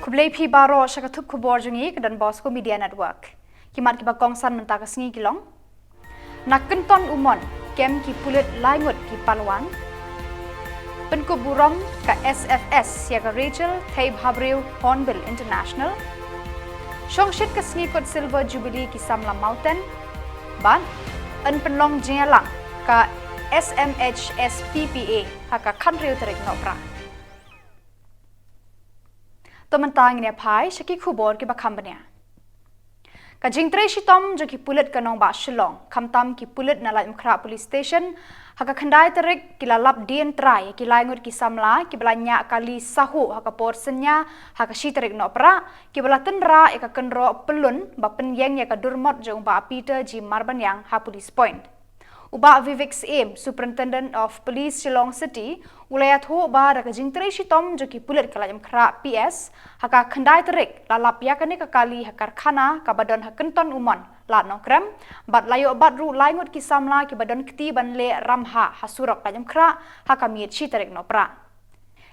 Kublai pi baro syakatuk Khuborjylla dan Bosco Media Network. Kimat ki bakong san mentaka sengi kilong. Nak kenton umon kem ki pulit laingut ki Palwan. Penkup burong ka SFS ya ka Rachel Taib Habreu Hornbill International. Shongshit ka sengi kot Silver Jubilee ki Samla Mountain. Ban en penlong Jylla ka SMHSPPA haka country uterik Nohprah. Tementang ini Peit syaki Khubor ki bakambanya. Kajing tre shitom jo ki pulit kanong ba Shillong, kamtam ki pulit na lai Nohprah police station, haka khandai terik ki lalap dien trai ki laingut ki Samla ki belanya kali sahu haka porsenya haka shi terik Nohprah ki belaten ra eka kenro pelun ba penyeng ya ka durmot jong ba Peter ji Marbanyang ha police point. Uba Vivek's aim, Superintendent of Police Shillong City, ulayat ho ba da kajing tre shitom jo ki pulit kala Nohprah PS, haka khandai terik lalap ya kani kakali hakar khana ka badon hakenton umon lat nongkrem, bat layo bat ru laingut ki Samla ki badon keti banle ramha hasurok ka Nohprah haka miet shi terik Nohprah.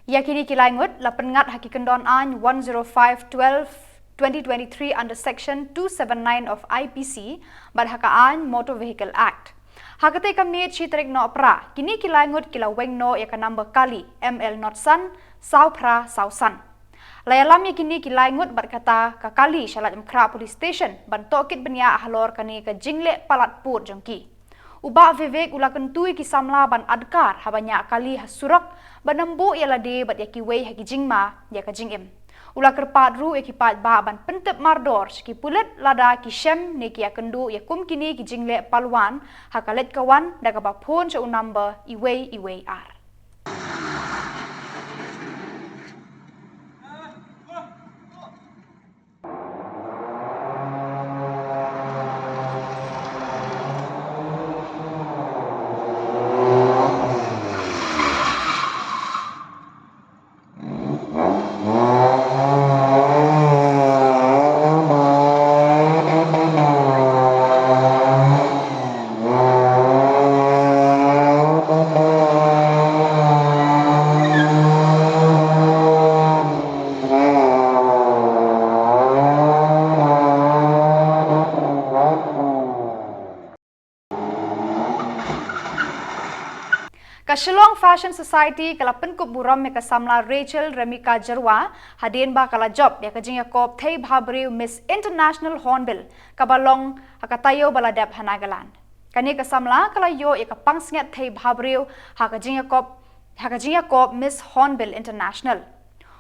Yakini ki laingut la pengat haki kendon an 10512 2023 under section 279 of IPC bat haka an Motor Vehicle Act. Hakate kami chi terik Nohprah kini kilangut kila wengno ya ka number kali ML Notsan Saupra Sausan. Layalam ya kini kilangut berkata ka kali syalat Nohprah police station ban tokit benya halor kani ka jingle palat pur jongki. Uba Vivek ula kentui ki Samla ban adkar habanya kali hasurok banembu ya lade bat ya ki wei haki jingma ya ka jingim. Ula kerpat ru ekipat ba ban pentep mardor ki pulet lada ki shem ne ki akendu ya kum kini ki jingle Palwan hakalet kawan daga ba phone cha number iwei ar. Ka Shillong Fashion Society kala penkup buram ya ka Samla Rachel Remika Jerwa hadien ba kala job ya ka jingya kop Taib Habreu Miss International Hornbill ka balong hakatayo baladap hanagalan. Kani ka Samla kala yo ya ka pangsnget Taib Habreu haka jingya kop Miss Hornbill International.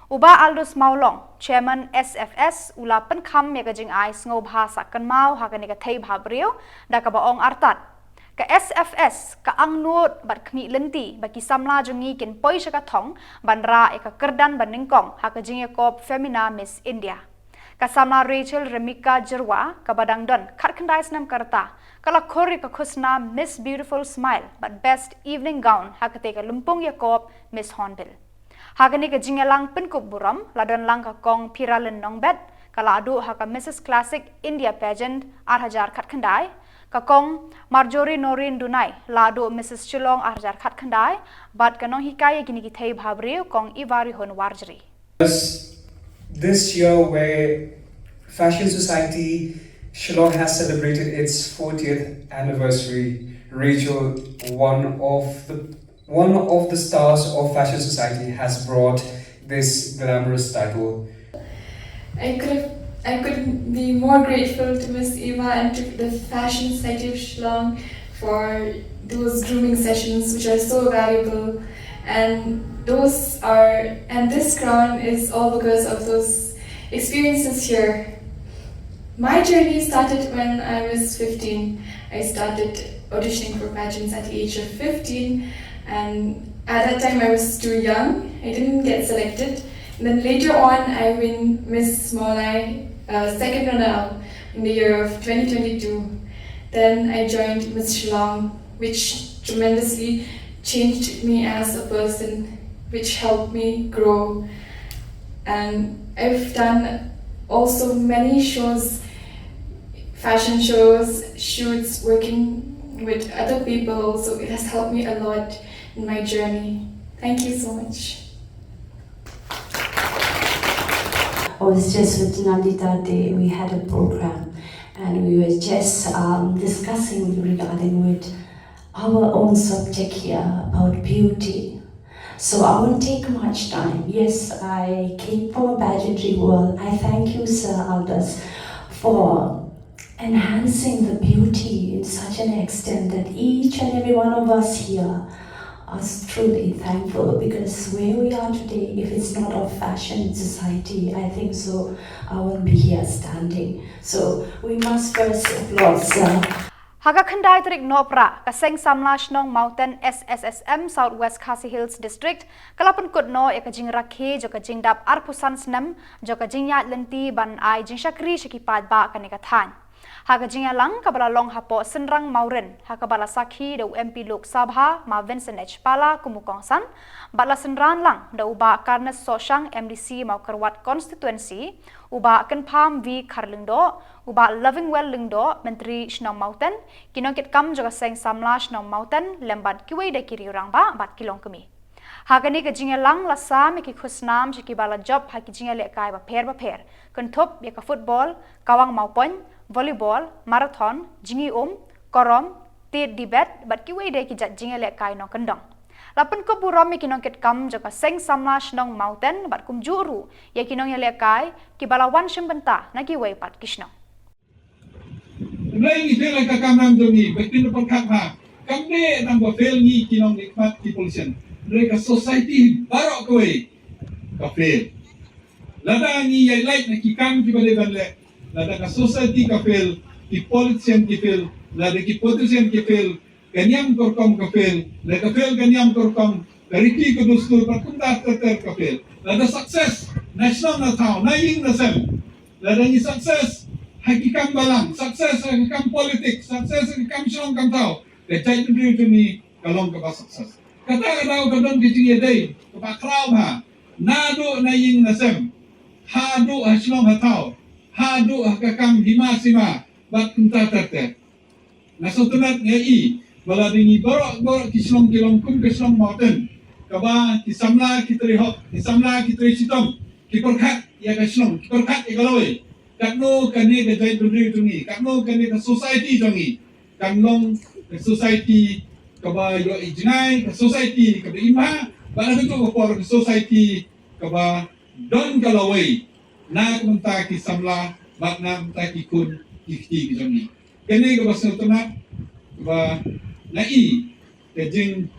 Uba Aldous Maulong, Chairman SFS ula penkham ya ka jing ai sngob ha sakkan mau haka ni ka Taib Habreu da ka baong artat. Ka SFS ka angnut bat khmi lenti baki Samla jongi kin poi shaka thong banra eka kerdan baningkong haka jingya kop Femina Miss India. Ka Samla Rachel Remika Jerwa ka badang don khat khandai snam karta kala khori ka khusna Miss Beautiful Smile but Best Evening Gown haka te ka lumpung ya kop Miss Hornbill. Haka ni ka jingya lang penkup buram ladon lang ka kong Piralen Nongbet kala adu haka Mrs Classic India Pageant 8000 khat khandai Kakong Marjorie Norin Dunai lado Mrs Shillong arjar khat khandai bat kanong hikaya kini ki Taib Habreu kong ivari hon warjri. This year where Fashion Society Shillong has celebrated its 40th anniversary, Rachel, one of the stars of Fashion Society, has brought this glamorous title. I couldn't be more grateful to Miss Eva and to the Fashion Society of Shillong for those grooming sessions which are so valuable, and this crown is all because of those experiences here. My journey started when I was 15. I started auditioning for pageants at the age of 15, and at that time I was too young. I didn't get selected. And then later on I win Miss Meghalaya second runner-up in the year of 2022. Then I joined Miss Shillong, which tremendously changed me as a person, which helped me grow. And I've done also many shows, fashion shows, shoots, working with other people, so it has helped me a lot in my journey. Thank you so much. I was just with Nandita Day. We had a program, and we were just discussing regarding with our own subject here about beauty. So I won't take much time. Yes, I came from a pageantry world. I thank you, Sir Aldous, for enhancing the beauty in such an extent that each and every one of us here are truly thankful, because where we are today, if it's not of fashion society, I think so I won't be here standing. So we must first applaud Sir. Haga khandai tarik Nohprah kaseng Samla Shillong Mountain SSSM Southwest Khasi Hills District kalapan kut no ekajing rakhe jo kajing dap arpusan snam jo kajing yat lenti ban ai jing shakri shakipad ba kanikathan. Haga jing lang kabala long hapo senrang mauren hakabala sakhi do MP Lok Sabha ma Vincent H Pala kumukongsan bala senran lang da uba Karnes Soshang MDC mau kerwat constituency uba Kenpam V Karlingdo uba Lovingwell Lingdo Menteri Shillong Mountain kinongkit kam juga seng Samla Shillong Mountain lembat kiwei de kiri orang ba bat kilong kemi. Hagani ke jinge lang lasa meki khusnam jiki bala job haki jinge lek kai ba pher kentup ya ka football kawang maupon volleyball marathon jingi korom tir debate bat kiwei de ki jat jinge lek kai no kendong. Lapan ko buram meki nongket kam joka seng Samla Shillong Mountain bat kum juru ya kinong ya lek kai ki bala wan shimbenta na kiwei pat kishno. Lai ni fel ka kamram jongi betin por khakha kamne nang ba fel ni kinong nikmat ki pollution mereka society barok kowe ka fel lada ni yai light na kikam ki bale bale lada ka society ka fel ki pollution ki fel lada ki pollution ki fel kanyam korkom ka fel la ka fel kanyam korkom kariki ko dustur patunda ter ka fel lada success national na tao na ying na sem lada ni success hakikam balang success hakikam politik success hakikam Shillong kam tao ke chai tu ni kalong ka ba success kata daw kadon kicing yedai kepakrau ha nado na ying nasem hadu Shillong hatau hadu hakakam hima sima bat kunta tete nasotunat ngai bala dingi borok ki Shillong kilong kum ke Shillong Mountain kaba ki Samla ki trihok ki Samla ki trisitong ki perkhat ya ke Shillong ki perkhat ya galoi kakno kane ke jai tungi kakno kane ke society jongi kanglong ke society kaba yo ijnai ke society ke imah bala betul ko ke society kaba don galawai na kumta ki Samla bak na kumta ki kun ki jongi kene ke basel tunat kaba nai ke jing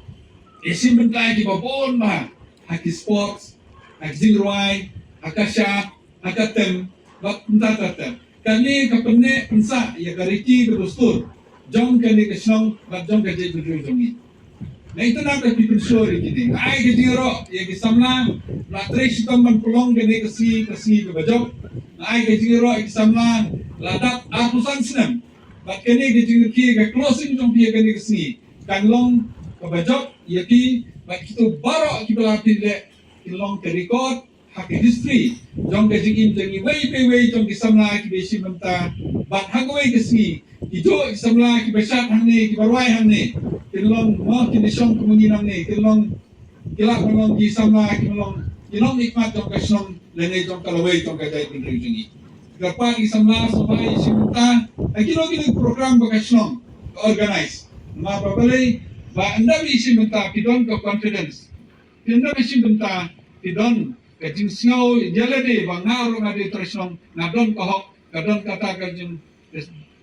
isim bentai ki babon ma haki sports haki jingruai hakasha hakatem bak kumta tata kane ke penne pensa ya gariki ke dostur jong kane ke Shillong bak jong ke jai jongi na itu nak people show ini ai ke jiro ya ke Samla la tres tomban pelong kane ke si ke bajok ai ke jiro ke Samla la dap apusan senam bak kane ke jiro ki ke closing jong pia kane ke si kanglong ke bajok ya ki bak itu baro ki belapin le kilong ke record hak history jong ke jing jengi wei jong ke Samla ki besi menta bat hagwei ke si itu Samla ki besat hamne ki barwai hamne kilong mo ki nishong kumungi namne kilong kilak molong ki Samla ki molong kilong nikmat jong ke Shillong lene jong kalawei jong ke jai tingkri jengi gapa ki Samla sampai simta kilong ki program ba ke Shillong organize ma babale ba anda bi simta ki don ko confidence anda bi simta ki don kajing snow Jylla de bangaro ngade Shillong ngadon kohok kadon kata kajing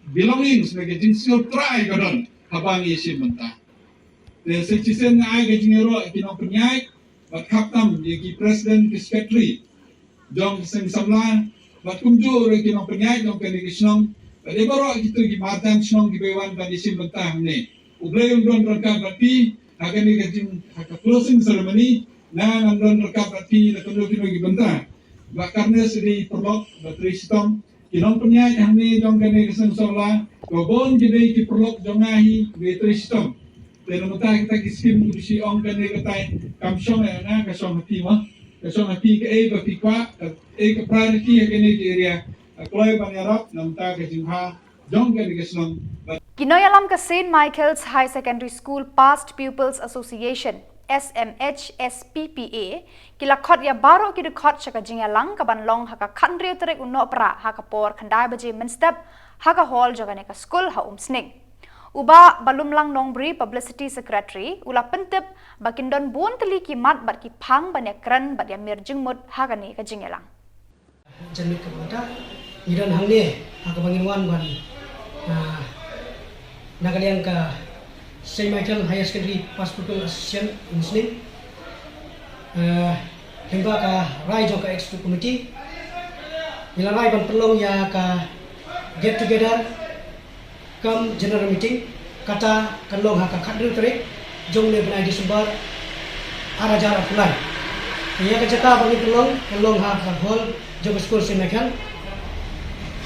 belongings na kajing snow try kadon habang isim mentah de secisen ai kajing ro kinong penyai bat kaptam ki president ki secretary jong seng Samla bat kumju re kinong penyai jong kani Shillong de baro gitu ki martan Shillong ki bewan ban isim mentah ne ublay don ka bati agani kajing closing ceremony na nandon rekap rati na tulo kino gibenta ba karne sidi perlok ba tristom kinong penyai hamni jong kane keseng sola gobon gidei ki perlok jongahi be tristom teno mata kita kiskim kusi ong kane katai kamsong na kasong hati ma kasong hati ke ba pikwa ke priority kane di area kloy banyarap namta ke jingha jong kane kesong Kinoyalam ka St. Michael's High Secondary School Past Pupils Association SMH SPPA kila khot ya baro ki de khot chaka jinga lang ka ban long haka khandriu terek Nohprah haka por khandai baje menstep haka hall jaga ne ka school ha snake uba balum lang nongbri publicity secretary ula pentep bakindon bon teli ki mat bat ki phang ban ya kran bat ya mirjing mut haka ne ka jinga lang Jamit ka bata iran hangne haka bangin wan ban nagaliang ka St. Michael Higher Secondary Pastoral Association in Sning. Hingga ka rai jong ka executive committee. Bila rai ban perlong ya ka get together come general meeting kata kanlong ha ka khadru tarik jong le benai Desember arajar apulai. Ya ka jata bagi perlong ha ka hall jong school St. Michael.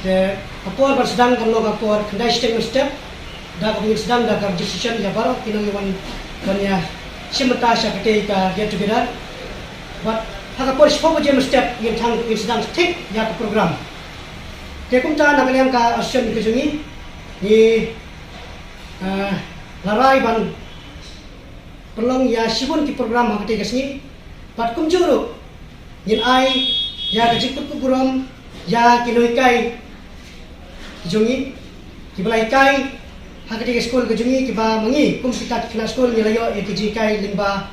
De apor bersedang kanlong apor kendai step dah kami sedang dah kerja decision ya baru kita memang banyak semata syakti ka get together but hak polis fokus je step yang tang yang sedang take ya ke program kekum ta nak yang ka action ke jungi ni larai ban perlong ya sibun ki program hak te kesni but kum juru yin ai ya ke jikut program ya kinoi kai jungi ki balai kai hakati school ke jungi kiba mangi kum kita kena school nilayo etg kai limba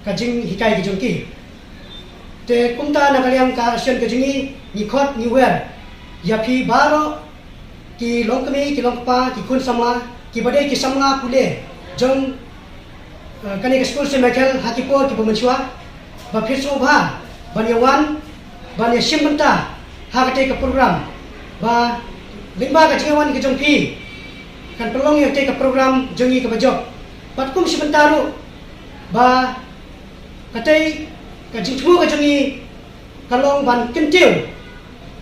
kajing hikai ke jungki te kumta nakaliam ka action ke jungi ni khot ni wer ya phi baro ki longkami ki longpa ki kun sama ki bade ki samla pule jong kani ke school se Michael hakipor ki pemenchua ba phirso bha banyawan banya simenta hakati ke program ba limba kajingawan ke jongpi kan pelong yang take program jongi ke bajok patkum sementara ba katai ka jingtu ka jongi kalong ban kentiu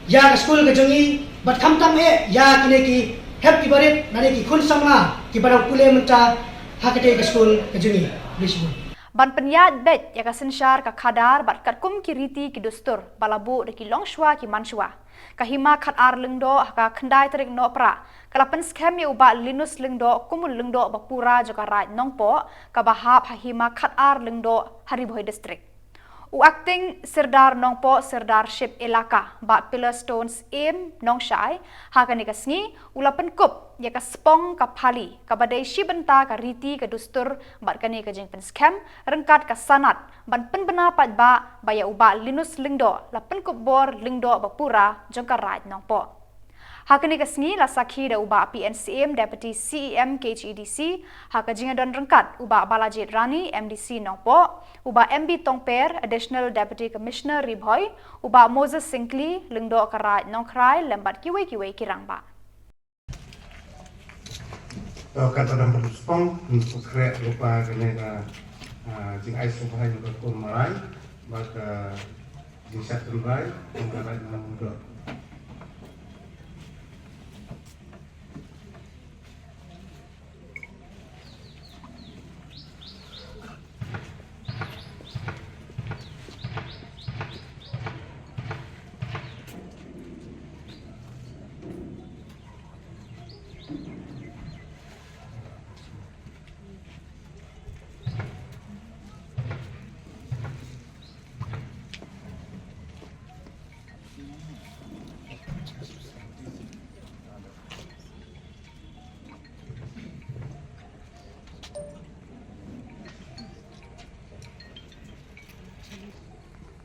ya ka school ka jongi bat khamtam ya kine ki happy barit nane ki khun samla ki barang pule menta hakate ka school ka jongi bismu ban penyat bet ya ka sensyar ka khadar bat katkum ki riti ki dustur balabu de ki longshwa ki manshwa kahima khat ar lengdo ka khandai tarik Nohprah kalapan scam ya uba linus lengdo kumul lengdo bapura joka raj nongpo ka bahap hahima khat ar lengdo Hariboi district u acting sirdar nongpo sirdarship elaka ba pillar stones aim nongshai hakani kasngi ulapan kup ya ka spong ka phali ka badai shibenta ka riti ka dustur bat kani ka jingpen scam rengkat ka sanat ban penbena pat ba ya uba linus lengdo lapan kup bor lengdo bapura jongka raj nongpo hakani kasngi la sakhi da uba PNCM deputy CEM KHEDC haka jinga don rengkat uba Balajit Rani MDC Nongpo uba MB Tongper additional deputy commissioner Ribhoi uba Moses Singli lengdo karai nongkrai lembat kiwe kirangba kata dalam berspong untuk kreat lupa kena jing ais lupa juga kumarai maka jing sat kumarai kumarai mengudur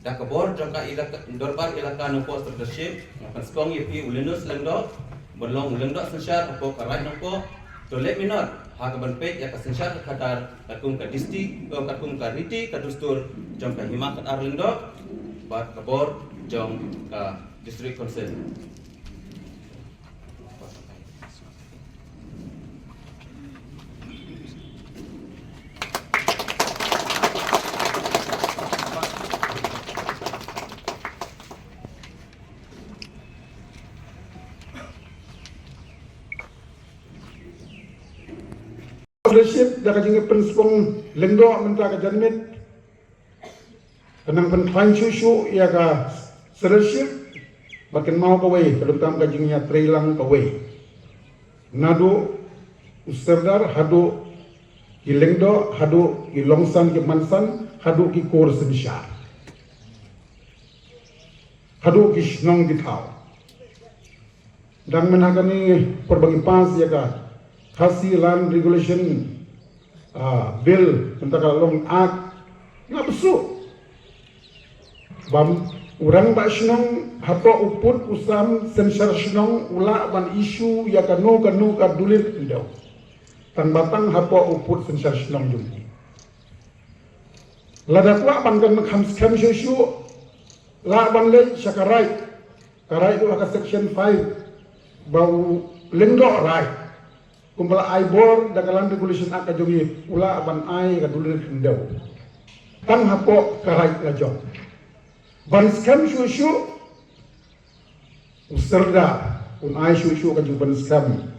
dah Khubor jangka ilaka dorbar ilaka Nohprah leadership akan spong yepi ulinus lengdo berlong lengdo sensyar apo karai nopo to let me not ha ka ban Peit ya ka sensyar ka kadar kakum ka disti kakum ka riti ka dustur jangka hima ka ar lengdo bat Khubor jong ka district council leadership dah kajing penspong lengdo mentah ke janmit kenang pentuan susu ya ka leadership bakin mau kawai kalau tam kajingnya trailang kawai nado userdar hado Lengdo hadu Longsan ke Mansan hadu ki kor sensar. Hadu ki Shillong di Thau. Dan menagani perbagi pas ya ka khasi land regulation bill tentang long act nggak besuk. Bam orang ba Shillong hapa uput usam sensar Shillong ula ban isu ya kanu ka dulir ndau. Tan batang hapa uput sensar Shillong jumpi. Lada kwa bangkan kham shushu la ban le syakarai. Karai itu aka section 5 bau lengdo rai. Kumpala aibor dakalan regulation aka jogi ula ban ai ka dulir ndau. Tang hapa karai la jong. Ban scam shushu userda ai shushu ka ju ban scam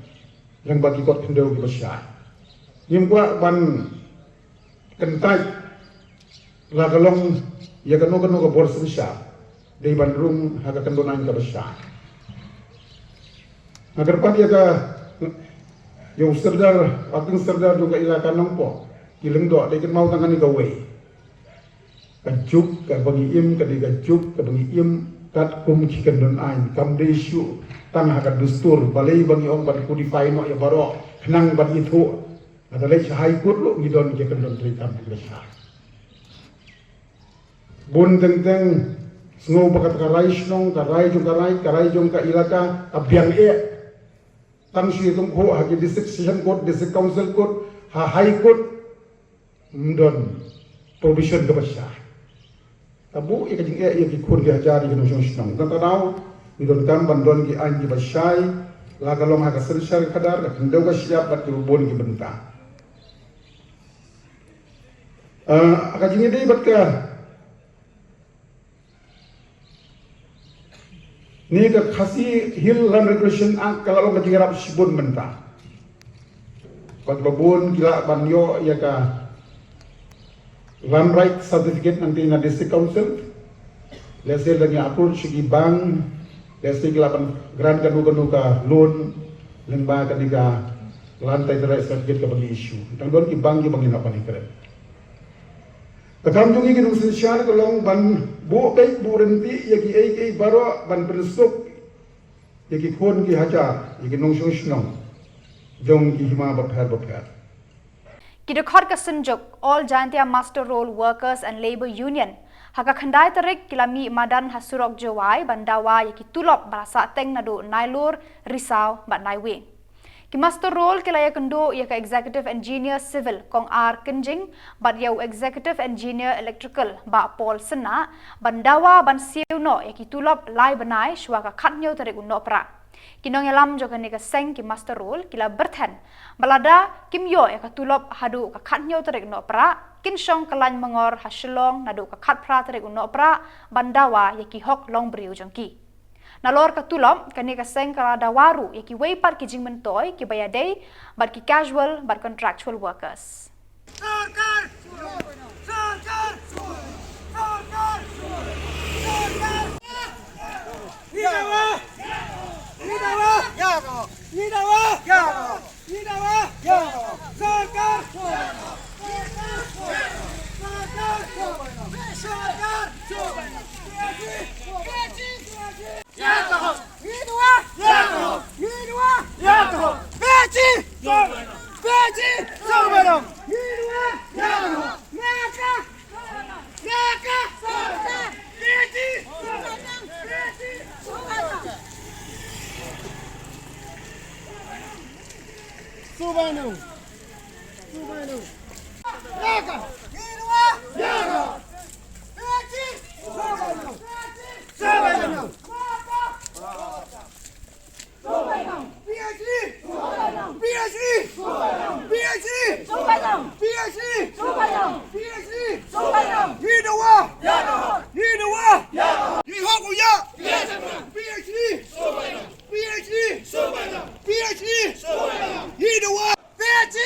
yang bagi kot kendau di besar. Yang kuat ban kentai la kalong ya kanu ka bor besar dari bandung haga kendonan ka besar. Agar pat ya ka yang serdar aking serdar juga ilakan nongpo kileng do dekat mau tangan ni gawe. Kajuk ka bagi im ka digajuk ka bagi im kat kum chicken don ain kam desu tang haga dustur balai bagi ong ban kudify no ya baro nang ban itu ada leh high court lo ngidon ke kendon tri kam besar bun teng snow bakat karai Shillong karai jong ka ilaka abyang tang shi tum ho hagi district session court district council court high court ndon provision ke besar tabu ikajing ikikun ke hajari ke nusong Shillong dan tadau idon kam bandon ki an ki basai la kalong ha sensar kadar ka kendau ka siap bat rubon ki benta akajing ide bat ka ni ka khasi hill land regulation act kalau ka tinggarap sibun benta bat babun gila banyo ya ka land right certificate nanti na district council lese lagi approve segi bank lese gelapan grant kanu ka loan lemba kaniga lantai right certificate ka bagi issue tang don ki bank ki bangin apa ni keren takam jungi ki nung sensyar kalong ban bu kai bu renti ya ki ai baro ban pensuk ya ki khon ki haja ya ki nung Shillong jong ki hima bapher Kidokhor kasunjuk All Jantia Master Roll Workers and Labour Union haka khandai tarik kilami madan hasurok jawai bandawa yaki tulop barasa teng nadu nailur risau bat naiwe. Ki Master Roll kilaya kendo yaka Executive Engineer Civil kong R Kenjing bat yau Executive Engineer Electrical ba Paul Sena bandawa ban siuno yaki tulop lai banai shwaka khatnyo tarik Nohprah. Kinong yalam juga ni ka seng ki Master Roll kila berthen balada kimyo ya ka tulop hadu ka khatnyo tarik Nohprah kin shong kalan mangor ha Shillong nadu ka khatpra tarik Nohprah bandawa ya ki hok long briu jongki nalor ka tulop kani ka seng kala dawaru ya ki weipat ki jingmen toy ki bayadei bat ki casual bat contractual workers sarkar PhD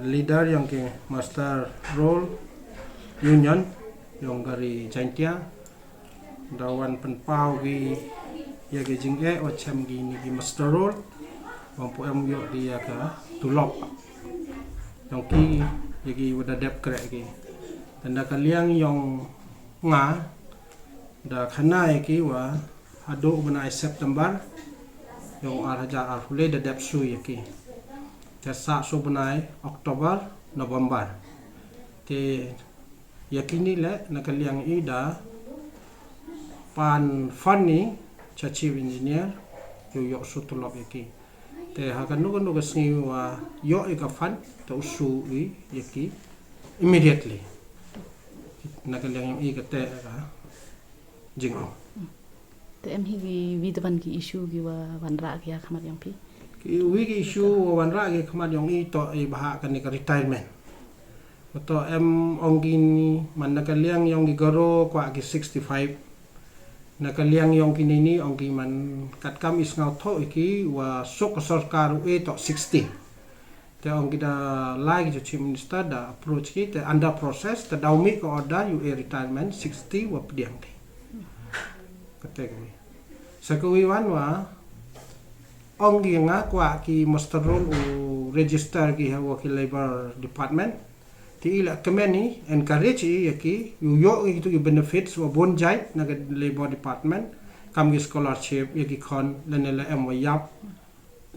Leader yang ke master role union yang dari Jaintia dawan penpau gi ya ke jingge ocam gi ni gi master role bang pu em yo dia ka tulop yang ki ya gi wada dep krek gi tanda kaliang yang nga da khana ki wa hadu benai September yang araja arhule da dep su ya ki jasa su benai Oktober November te yakini le nakaliang ida pan funny cha chief engineer yo su tulop yaki te hakan no gasni wa yo ika fan to su i yaki immediately nakaliang i kate ka jingo te em hi vidavan ki issue gi wa wanra ki khamat yang pi ki wi ki issue wanra ki khamat yang i to i baha kan ka retirement to em ongin man nakaliang yang gigaro kwa ki 65 nakaliang yang kinini onggi man katkam is ngau tho iki wa sok sarkar e to 60 te onggi da lai jo chief minister da approach ki te under process te daumi ko order you retirement 60 wa pdiang ti kategori sakui wan wa onggi nga kwa ki master role u register ki ha wa ki labor department ti ila kemeni encourage yaki yo itu benefits wa bonjai na labor department kam gi scholarship yaki kon lanela em wa yap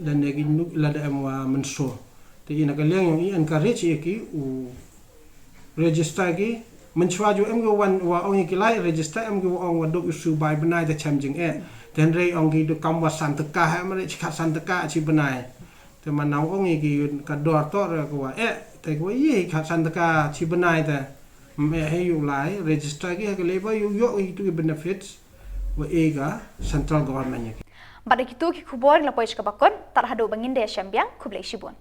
dan yaki la da em wa menso ti ina kaleng yang encourage yaki u register gi menchwa ju em go wan wa ong yaki lai register em go ong wa dok isu bai benai da chamjing ten rei ong gi do kam wa santaka ha mare chika santaka chi benai te manau ong yaki ka dor to ra ko waแต่ก็ยี่ขัดสันตกาชิบนายแต่ไม่ให้อยู่หลาย register กี่ก็เลยว่าอยู่ยกอีกตัว benefits ว่าเองก็ central government บัดนี้คิดตัวคิดขบวนเราไปชกบักคนตัดหาดูบังอินเดียแชมเปี้ยนคุบเลยชิบุน